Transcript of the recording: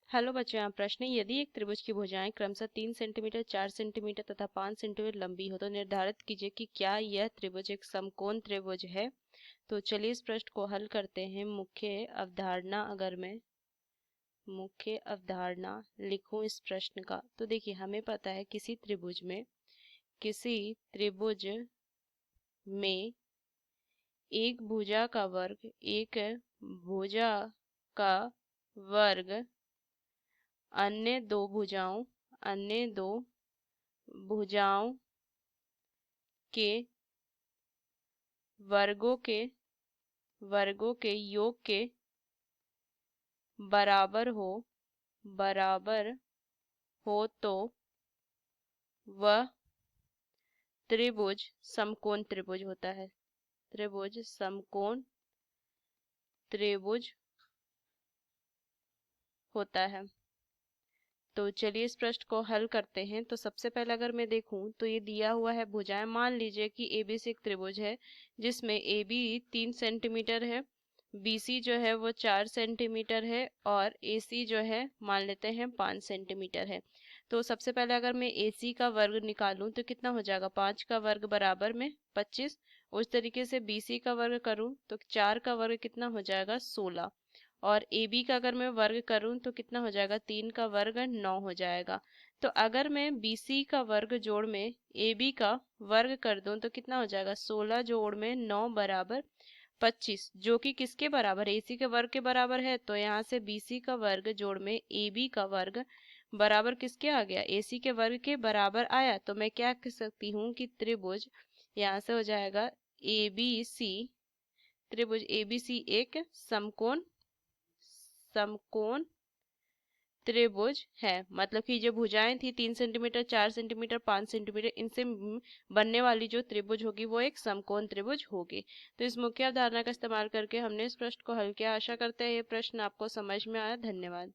Hello बच्चों, यहाँ प्रश्न है, यदि एक त्रिभुज की भुजाएं क्रमशः 3 सेंटीमीटर, 4 सेंटीमीटर तथा 5 सेंटीमीटर लंबी हो तो निर्धारित कीजिए कि क्या यह त्रिभुज एक समकोण त्रिभुज है। तो चलिए इस प्रश्न को हल करते हैं। मुख्य अवधारणा, अगर मैं मुख्य अवधारणा लिखूं इस प्रश्न का, तो देखिए हमें पता है किसी त्रिभुज में एक भुजा का वर्ग अन्य दो भुजाओं के वर्गों के योग के बराबर हो तो वह त्रिभुज समकोण त्रिभुज होता है। त्रिभुज समकोण त्रिभुज होता है। तो चलिए इस प्रश्न को हल करते हैं। तो सबसे पहले अगर मैं देखूं तो ये दिया हुआ है भुजाएं। मान लीजिए कि ABC एक त्रिभुज है जिसमें AB 3 सेंटीमीटर है, BC जो है वो 4 सेंटीमीटर है और AC जो है मान लेते हैं 5 सेंटीमीटर है। तो सबसे पहले अगर मैं AC का वर्ग निकालूं तो कितना हो जाएगा, 5 का वर्ग बराबर में 25। उस तरीके से BC का वर्ग करूं तो 4 का वर्ग कितना हो जाएगा, 16। और AB का अगर मैं वर्ग करूं तो कितना हो जाएगा, 3 का वर्ग 9 हो जाएगा। तो अगर मैं BC का वर्ग जोड़ में AB का वर्ग कर दूं तो कितना हो जाएगा, 16 जोड़ में 9 बराबर 25, जो कि किसके बराबर है, AC के वर्ग के बराबर है। तो यहाँ से BC का वर्ग जोड़ में AB का वर्ग बराबर किसके आ गया, AC के वर्ग के बराबर आया। तो मैं क्या कह सकती हूँ कि यहाँ से हो जाएगा ABC, त्रिभुज ABC एक समकोण त्रिभुज है। मतलब कि जो भुजाएं थी 3 सेंटीमीटर, 4 सेंटीमीटर, 5 सेंटीमीटर, इनसे बनने वाली जो त्रिभुज होगी वो एक समकोण त्रिभुज होगी। तो इस मुख्य अवधारणा का इस्तेमाल करके हमने इस प्रश्न को हल किया। आशा करते हैं ये प्रश्न आपको समझ में आया। धन्यवाद।